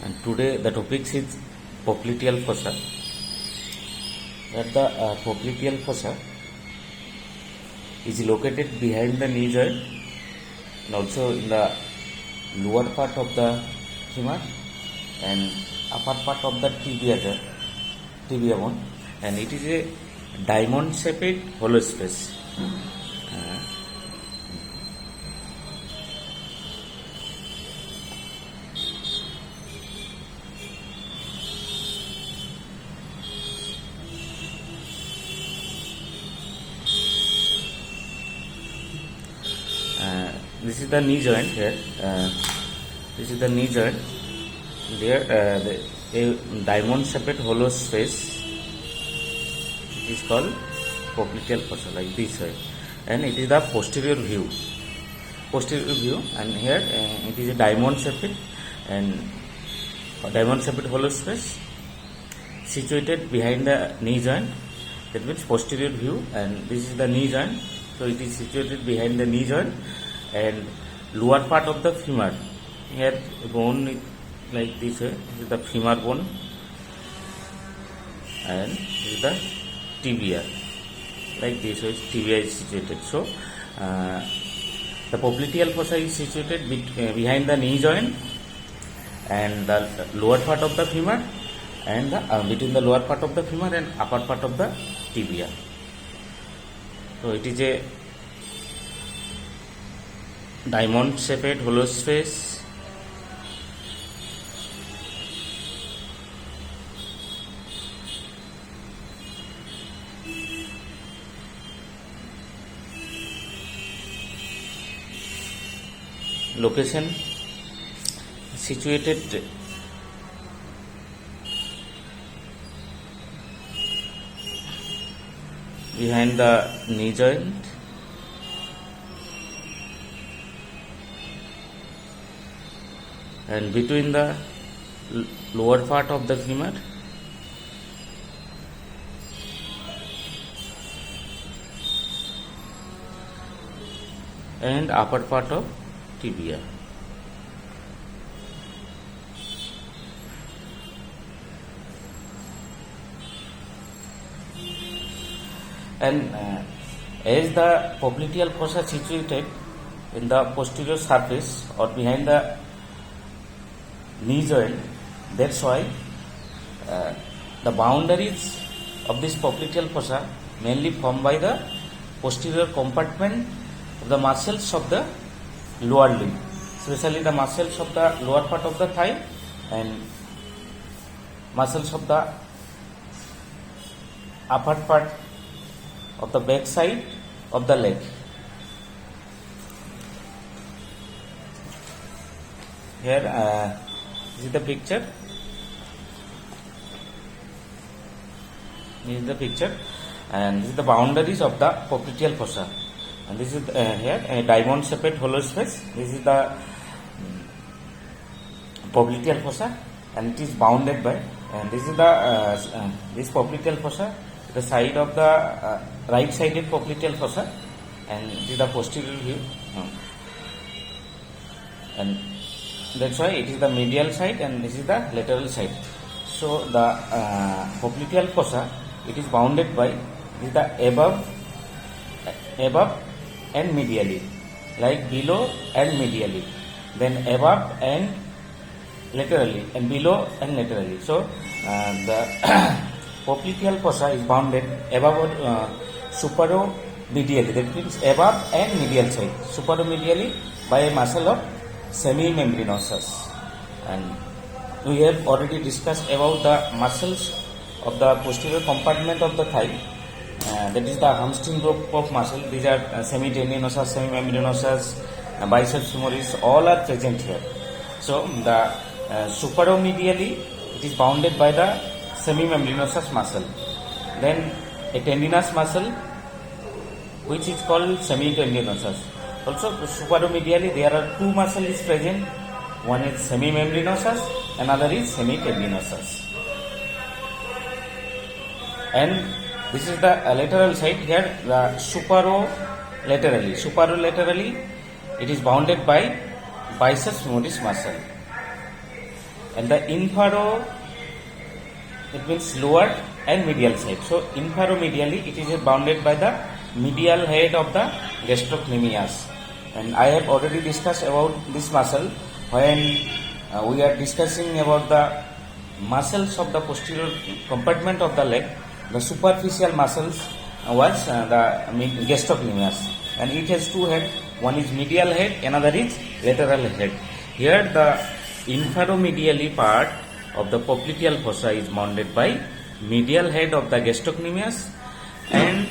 And today the topic is popliteal fossa. That the popliteal fossa is located behind the knee joint and also in the lower part of the femur and upper part of the tibia bone, and it is a diamond shaped hollow space. This is the knee joint here. This is the knee joint. There, a diamond shaped hollow space. It is called popliteal fossa, like this way, and it is the posterior view. And here it is a diamond shaped hollow space situated behind the knee joint. That means posterior view, and this is the knee joint. So it is situated behind the knee joint and lower part of the femur. Here bone is like this way. This is the femur bone, and this is the tibia. Like this way, tibia is situated. So the popliteal fossa is situated behind the knee joint and the lower part of the femur, and between the lower part of the femur and upper part of the tibia. So it is a diamond shaped hollow space location situated behind the knee joint and between the lower part of the femur and upper part of tibia. And as the popliteal fossa situated in the posterior surface or behind the knee joint, that's why the boundaries of this popliteal fossa mainly formed by the posterior compartment of the muscles of the lower limb, especially the muscles of the lower part of the thigh and muscles of the upper part of the back side of the leg. Here this is the picture. And this is the boundaries of the popliteal fossa. And this is here a diamond shaped hollow space. This is the popliteal fossa, and it is bounded by. And this is the this popliteal fossa, the side of the right sided popliteal fossa, and this is the posterior view. And that's why it is the medial side and this is the lateral side. So the popliteal fossa, it is bounded by the above and medially, like below and medially, then above and laterally, and below and laterally. So the popliteal fossa is bounded above or superomedially, that means above and medial side, superomedially by a muscle of semimembranosus. And we have already discussed about the muscles of the posterior compartment of the thigh, that is the hamstring group of muscle. These are semitendinosus, semimembranosus, biceps femoris, all are present here. So the superomedially it is bounded by the semimembranosus muscle. Then a tendinous muscle which is called semitendinosus. Also superomedially there are two muscles present. One is semimembranosus, another is semitendinosus. And this is the lateral side. Here the superolaterally it is bounded by biceps femoris muscle. and the infero, it means lower and medial side. So inferomedially it is bounded by the medial head of the gastrocnemius, and I have already discussed about this muscle when we are discussing about the muscles of the posterior compartment of the leg. The superficial muscles was the gastrocnemius, and it has two heads. One is medial head, another is lateral head. Here the inferomedially part of the popliteal fossa is bounded by medial head of the gastrocnemius, and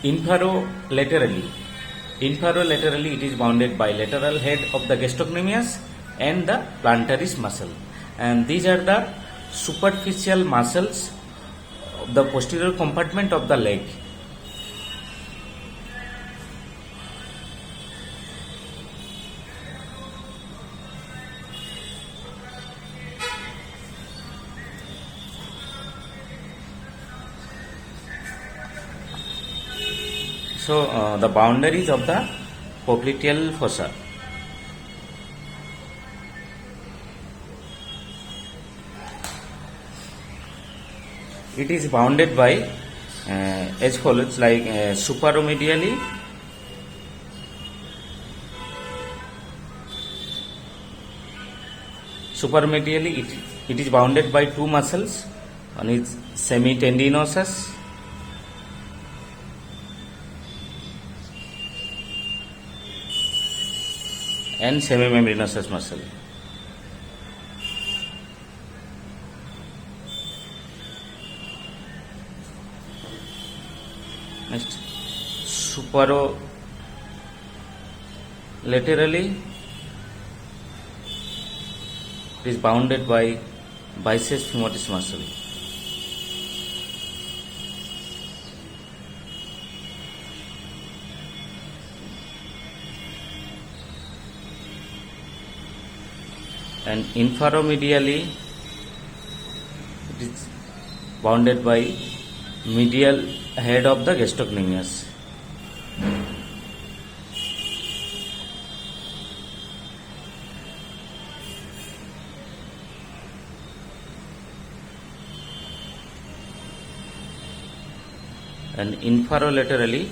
inferolaterally it is bounded by lateral head of the gastrocnemius and the plantaris muscle, and these are the superficial muscles of the posterior compartment of the leg. So the boundaries of the popliteal fossa. It is bounded by as follows, like superomedially it is bounded by two muscles. One is semitendinosus and semimembranosus muscle. Next, superolaterally it is bounded by biceps femoris muscle. And inferomedially it is bounded by medial head of the gastrocnemius. And inferolaterally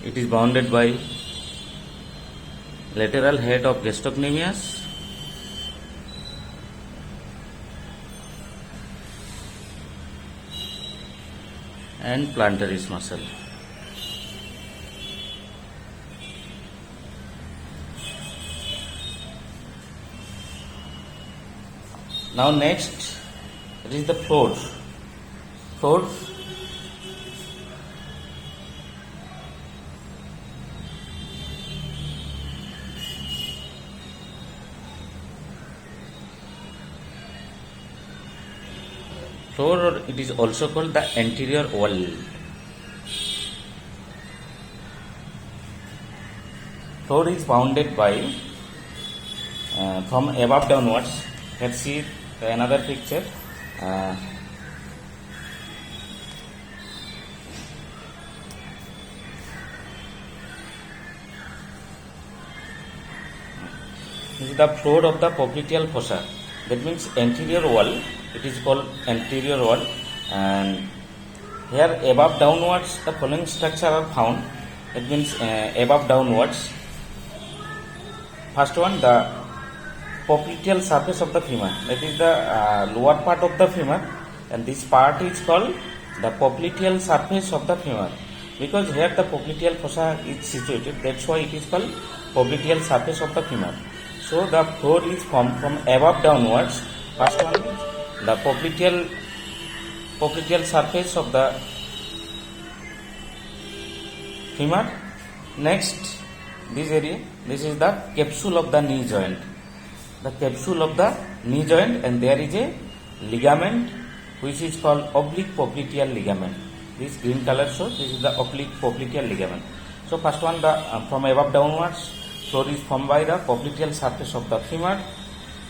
it is bounded by lateral head of gastrocnemius and plantaris muscle. Now next, it is the floor. Floor or it is also called the anterior wall. Floor is bounded by from above downwards. Let's see another picture. This is the floor of the popliteal fossa. That means anterior wall. It is called anterior wall, and here above downwards the following structure are found. That means above downwards. First one, the popliteal surface of the femur. That is the lower part of the femur, and this part is called the popliteal surface of the femur, because here the popliteal fossa is situated. That's why it is called popliteal surface of the femur. So the floor is formed from above downwards. First one is the popliteal surface of the femur. Next, this area, this is the capsule of the knee joint. The capsule of the knee joint, and there is a ligament which is called oblique popliteal ligament. This green color shows this is the oblique popliteal ligament. So first one, the from above downwards, floor is formed by the popliteal surface of the femur.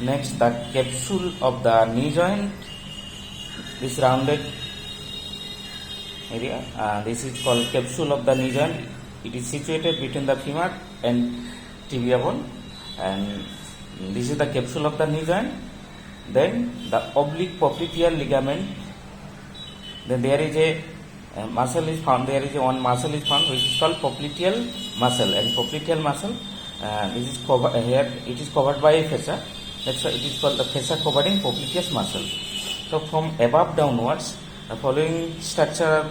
Next, the capsule of the knee joint, this rounded area, this is called capsule of the knee joint. It is situated between the femur and tibia bone. and this is the capsule of the knee joint. Then the oblique popliteal ligament. Then there is a muscle is found. There is one muscle is found which is called popliteal muscle, and popliteal muscle this is covered here. It is covered by a fascia. That's why it is called the fascia covering popliteus muscle. So from above downwards, the following structure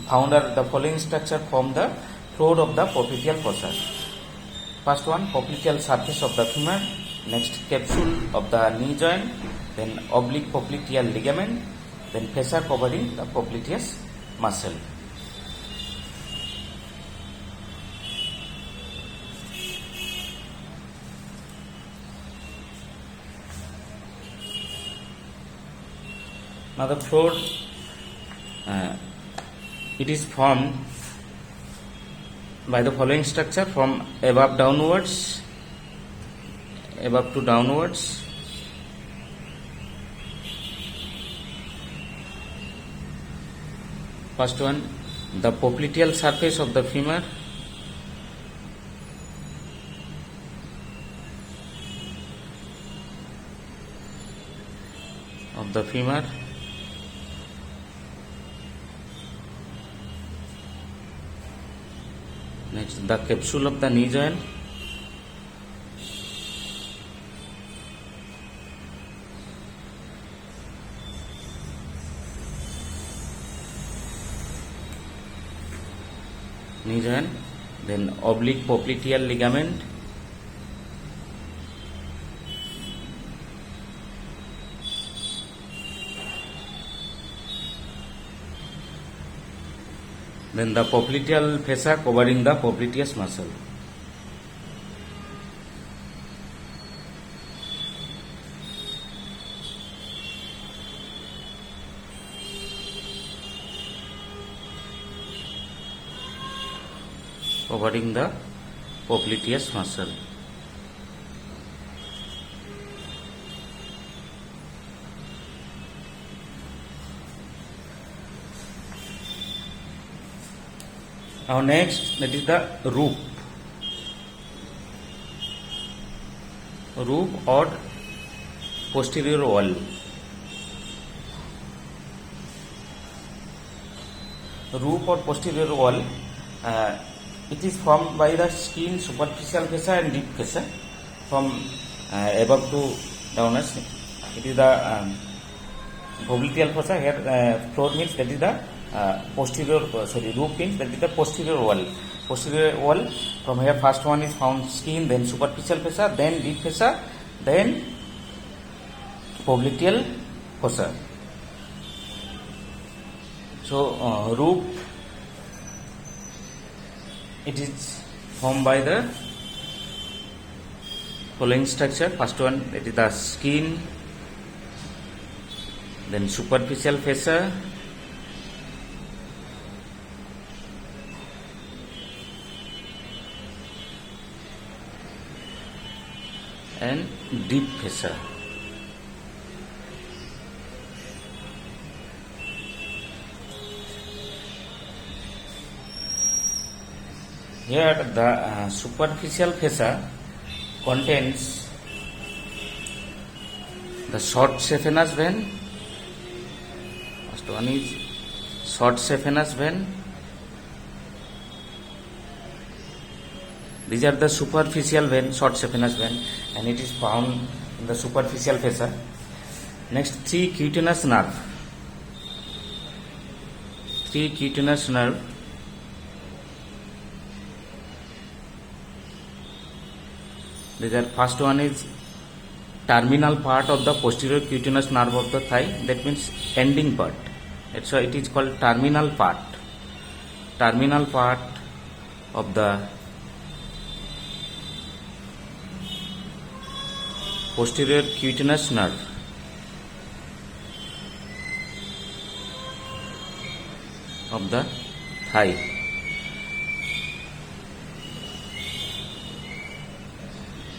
found are the following structure from the floor of the popliteal fossa. First one, popliteal surface of the femur. Next, capsule of the knee joint. Then oblique popliteal ligament. Then fascia covering the popliteus muscle. Now the floor, it is formed by the following structure from above downwards, above to downwards. First one, the popliteal surface of the femur. Next, the capsule of the knee joint. Then oblique popliteal ligament. Then the popliteal fascia covering the popliteus muscle. Covering the popliteus muscle. Now next, that is the roof. Roof or posterior wall. Roof or posterior wall. It is formed by the skin, superficial fascia and deep fascia. From above to downwards, it is the popliteal fossa. Here floor means that is the roof means that is the posterior wall. Posterior wall, from here first one is found skin, then superficial fascia, then deep fascia, then popliteal fossa. So roof, it is formed by the following structure. First one, it is the skin, then superficial fascia, and deep fascia. Here the superficial fascia contains the short saphenous vein. First one is short saphenous vein. These are the superficial vein, short saphenous vein, and it is found in the superficial fascia. Next, three cutaneous nerve. These are, first one is terminal part of the posterior cutaneous nerve of the thigh. That means ending part. That's why it is called terminal part. Terminal part of the posterior cutaneous nerve. Of the thigh.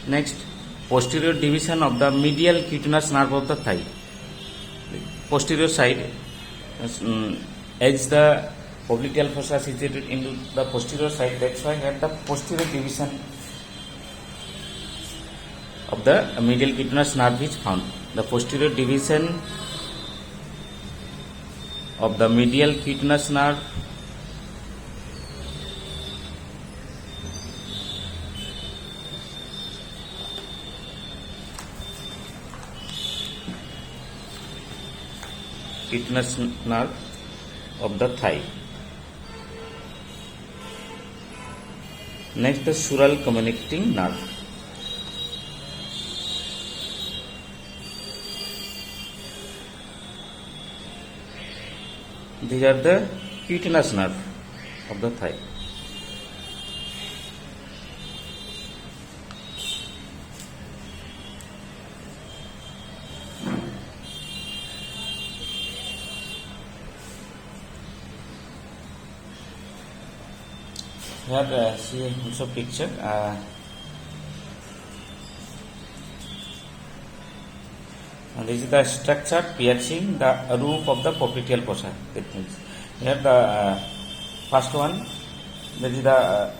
Next, posterior division of the medial cutaneous nerve of the thigh. Posterior side, as the popliteal fossa is situated into the posterior side, that's why at the posterior division of the medial cutaneous nerve is found. The posterior division of the medial cutaneous nerve of the thigh. Next, the sural communicating nerve. These are the cutaneous nerve of the thigh. Here see also picture. And this is the structure piercing the roof of the popliteal fossa. That means here the first one, that is the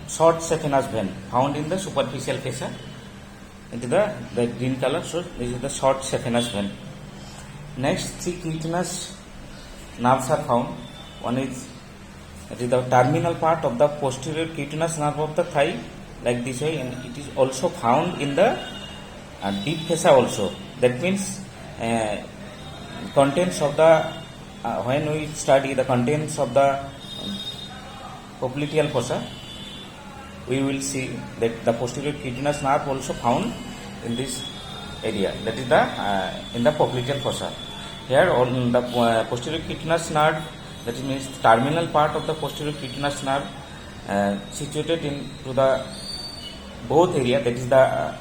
short saphenous vein found in the superficial fascia. Into the green color, so this is the short saphenous vein. Next, three cutaneous nerves are found. One is, it is the terminal part of the posterior cutaneous nerve of the thigh, like this way, and it is also found in the deep fascia also. That means contents of the when we study the contents of the popliteal fossa, we will see that the posterior cutaneous nerve also found in this area. That is the in the popliteal fossa. Here on the posterior cutaneous nerve, that means terminal part of the posterior cutaneous nerve situated into the both area, that is the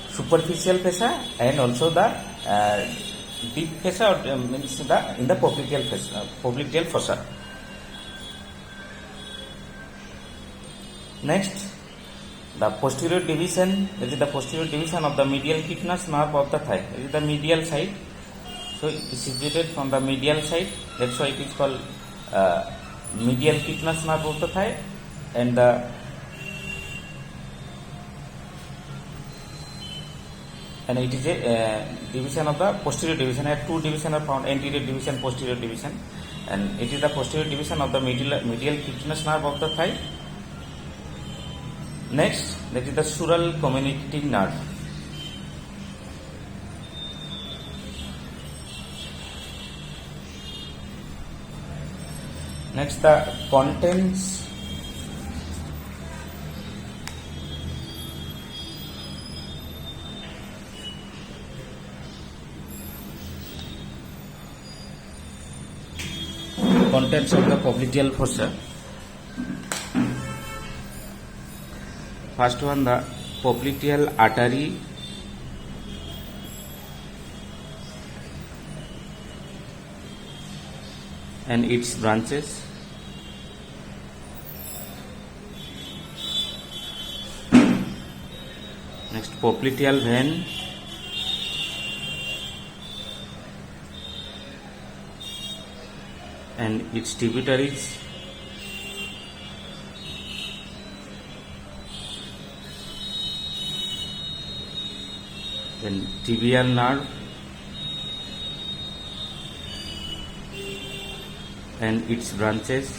superficial fascia and also the deep fascia, means the in the popliteal fossa. Next, the posterior division, that is the posterior division of the medial cutaneous nerve of the thigh. It is the medial side. So it is situated from the medial side. That's why it is called medial cutaneous nerve of the thigh, and it is a division of the posterior division. Here two divisions are found: anterior division, posterior division, and it is the posterior division of the medial cutaneous nerve of the thigh. Next, that is the sural communicating nerve. Next, the contents of the popliteal fossa. First one, the popliteal artery and its branches. Next, popliteal vein and its tributaries. Then tibial nerve and its branches.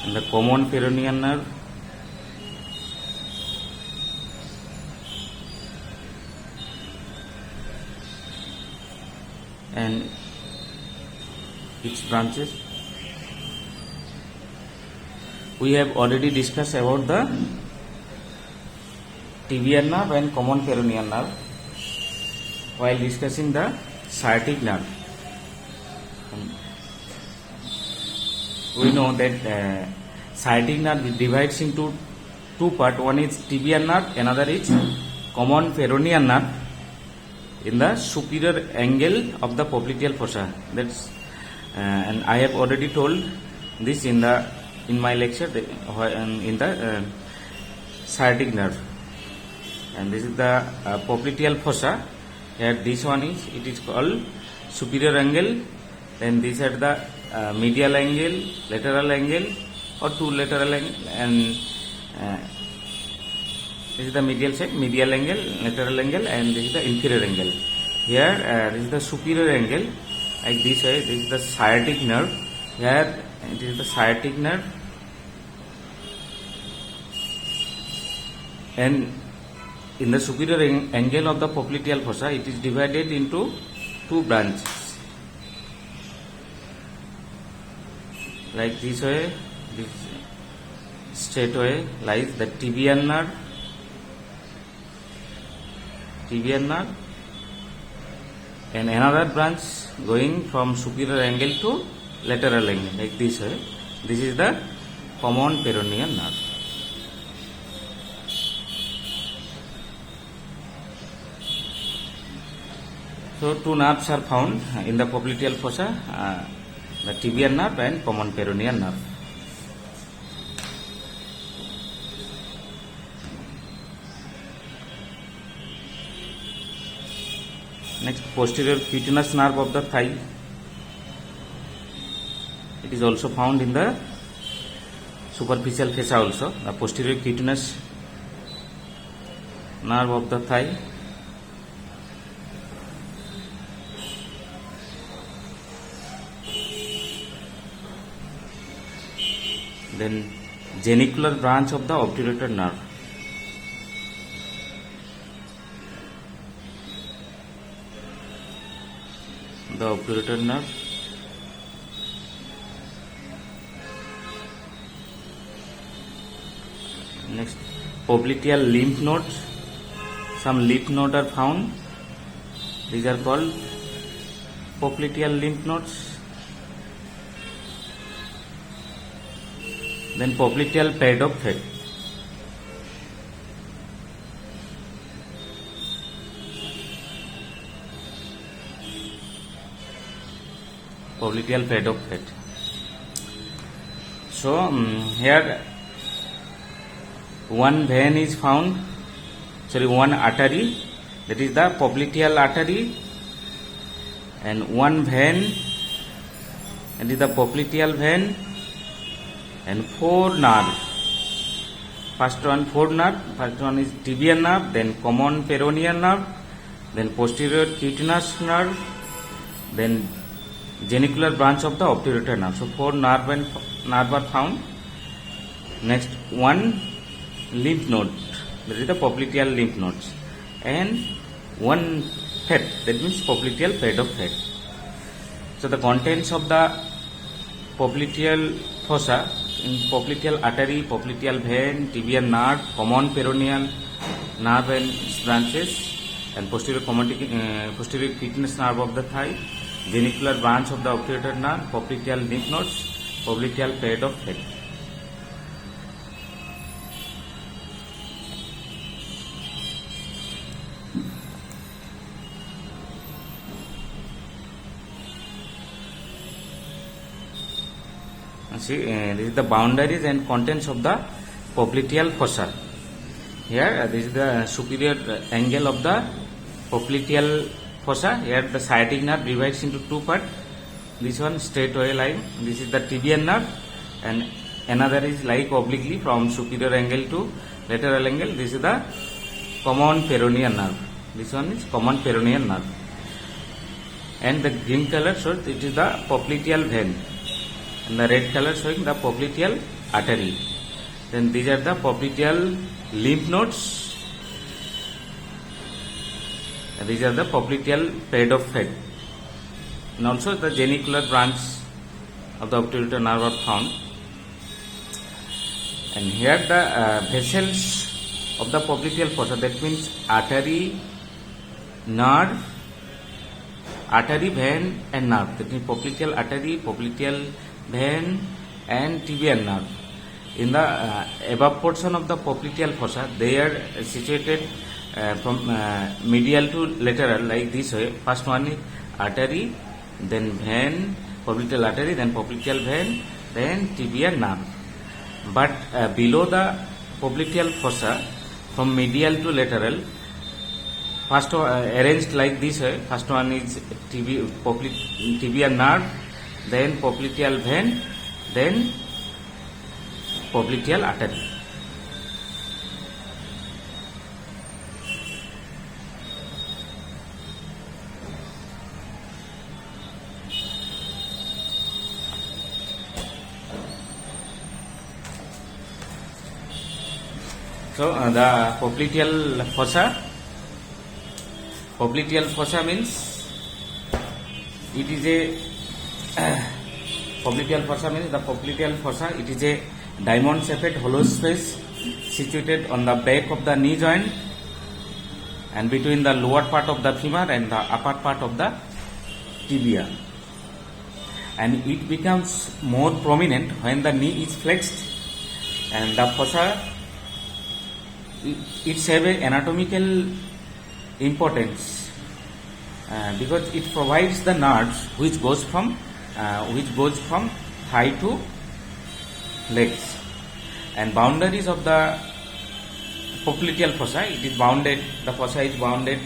And the common peroneal nerve and its branches. We have already discussed about the tibial nerve and common peroneal nerve while discussing the sciatic nerve. We know that sciatic nerve divides into two parts. One is tibial nerve, another is common peroneal nerve in the superior angle of the popliteal fossa. That's and I have already told this in my lecture in the sciatic nerve. And this is the popliteal fossa. Here this one is, it is called superior angle. Then these are the medial angle, lateral angle, or two lateral angle, and this is the medial side, medial angle, lateral angle, and this is the inferior angle. Here this is the superior angle, like this way. This is the sciatic nerve. Here it is the sciatic nerve, and in the superior angle of the popliteal fossa, it is divided into two branches. Like this way, this straight way lies the tibial nerve, and another branch going from superior angle to lateral angle, like this way. This is the common peroneal nerve. So two nerves are found in the popliteal fossa, the tibial nerve and common peroneal nerve. Next, posterior cutaneous nerve of the thigh. It is also found in the superficial fascia also. The posterior cutaneous nerve of the thigh. Then genicular branch of the obturator nerve. The obturator nerve. Next, popliteal lymph nodes. Some lymph nodes are found. These are called popliteal lymph nodes. Then popliteal pad of head. Popliteal pad of head. So here one vein is found, one artery, that is the popliteal artery, and one vein, that is the popliteal vein, and four nerves. First one is tibial nerve, then common peroneal nerve, then posterior cutaneous nerve, then genicular branch of the obturator nerve. So four nerve are found. Next, one lymph node, that is the popliteal lymph nodes, and one head, that means popliteal pad of head. So the contents of the popliteal fossa in popliteal artery, popliteal vein, tibial nerve, common peroneal nerve and branches, and posterior cutaneous nerve of the thigh, genicular branch of the obturator nerve, popliteal lymph nodes, popliteal pad of head. See, this is the boundaries and contents of the popliteal fossa. Here, this is the superior angle of the popliteal fossa. Here, the sciatic nerve divides into two parts. This one straight away line. This is the tibial nerve, and another is like obliquely from superior angle to lateral angle. This is the common peroneal nerve. This one is common peroneal nerve. And the green color shows it is the popliteal vein. And the red color showing the popliteal artery. Then these are the popliteal lymph nodes. And these are the popliteal pad of head. And also the genicular branch of the obturator nerve are found. And here the vessels of the popliteal fossa, that means artery, nerve, artery, vein and nerve. That means popliteal artery, popliteal vein and tibial nerve. In the above portion of the popliteal fossa, they are situated from medial to lateral, like this way. First one is artery, then vein, popliteal artery, then popliteal vein, then tibial nerve. But below the popliteal fossa, from medial to lateral, first arranged like this way. First one is tibial nerve, then popliteal vein, then popliteal artery. So the popliteal fossa means it is a popliteal fossa means the popliteal fossa. It is a diamond-shaped hollow space situated on the back of the knee joint and between the lower part of the femur and the upper part of the tibia, and it becomes more prominent when the knee is flexed, and the fossa it have a anatomical importance because it provides the nerves which goes from thigh to legs, and boundaries of the popliteal fossa, the fossa is bounded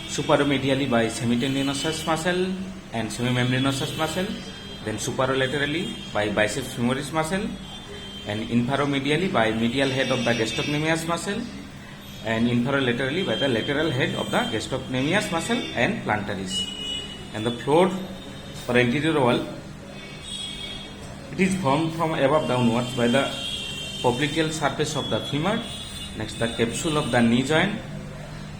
superomedially by semitendinosus muscle and semimembranosus muscle, then superolaterally by biceps femoris muscle, and inferomedially by medial head of the gastrocnemius muscle, and inferolaterally by the lateral head of the gastrocnemius muscle and plantaris. And the floor or anterior wall, it is formed from above downwards by the popliteal surface of the femur, next the capsule of the knee joint,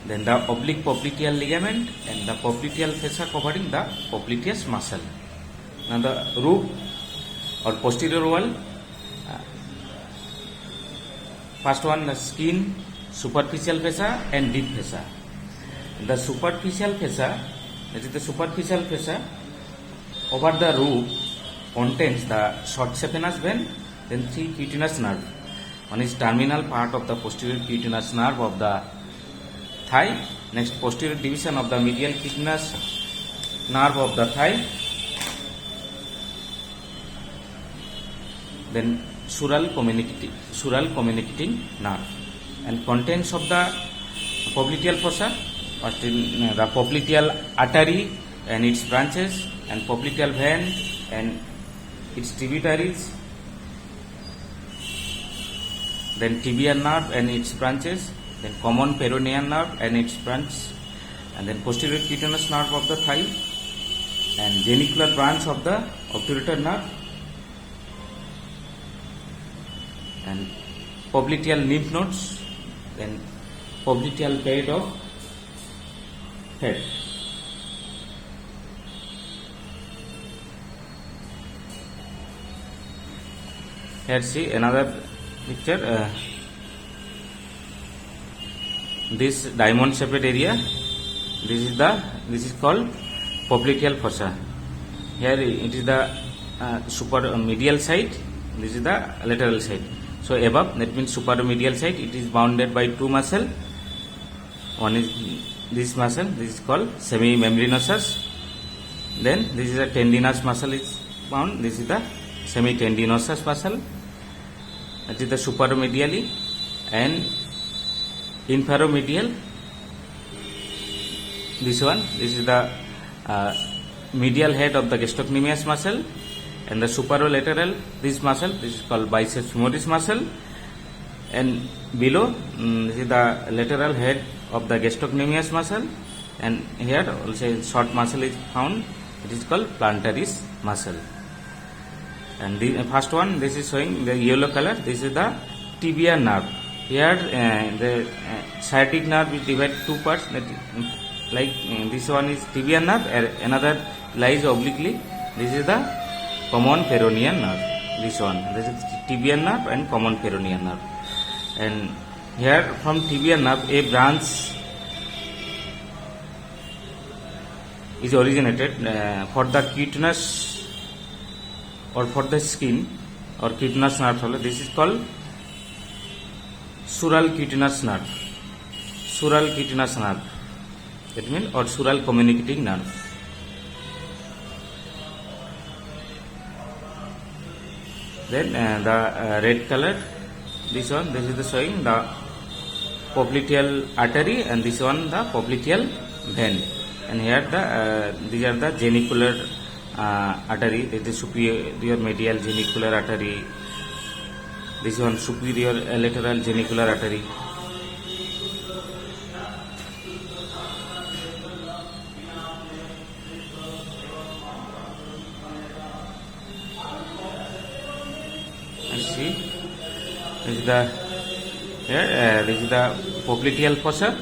then the oblique popliteal ligament and the popliteal fascia covering the popliteus muscle. Now the roof or posterior wall, first one the skin, superficial fascia and deep fascia. The superficial fascia, that is the superficial fascia over the roof contains the short saphenous vein, then 3 cutaneous nerve. One is terminal part of the posterior cutaneous nerve of the thigh, next posterior division of the medial cutaneous nerve of the thigh, then sural communicating nerve, and contents of the popliteal fossa, the popliteal artery and its branches, and popliteal vein and its tributaries, then tibial nerve and its branches, then common peroneal nerve and its branch, and then posterior cutaneous nerve of the thigh, and genicular branch of the obturator nerve, and popliteal lymph nodes, then popliteal bed of head. Here see another picture. This diamond shaped area, this is called popliteal fossa. Here it is the superomedial side, this is the lateral side. So above, that means superomedial side, it is bounded by 2 muscle. One is this muscle, this is called semimembranosus. Then this is a tendinous muscle is bound, this is the semitendinosus muscle. That is the superomedially, and inferomedial, this is the medial head of the gastrocnemius muscle, and the superolateral, this muscle, this is called biceps femoris muscle, and below this is the lateral head of the gastrocnemius muscle, and here also short muscle is found, it is called plantaris muscle. And the first one, this is showing the yellow color, this is the tibia nerve. Here the sciatic nerve is divided 2 parts, that like this one is tibia nerve, another lies obliquely, this is the common peroneal nerve, this is tibia nerve and common peroneal nerve. And here from tibia nerve a branch is originated for the cutaneous or for the skin or cutaneous nerve. This is called sural cutaneous nerve. Sural cutaneous nerve, that means, or sural communicating nerve. Then the red color, this is the showing the popliteal artery, and this one the popliteal vein. And here these are the genicular artery. This is superior medial genicular artery. This one superior lateral genicular artery. And see, this is the here. This is the popliteal fossa.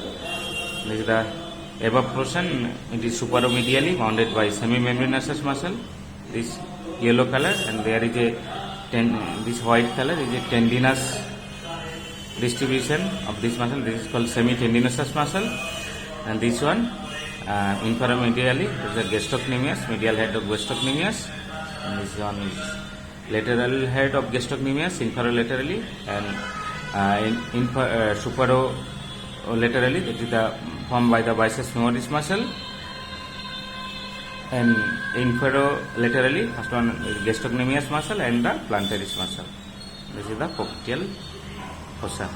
This is the above portion. It is supromedially bounded by semimembranosus muscle. This yellow color, and there is a this white color is a tendinous distribution of this muscle. This is called semitendinosus muscle, and this one infromedially is the gastrocnemius, medial head of gastrocnemius, and this one is lateral head of gastrocnemius, infrolaterally, and superolaterally, that is the formed by the biceps femoris muscle, and infrolaterally, first one is gastrocnemius muscle and the plantaris muscle. This is the popliteal fossa.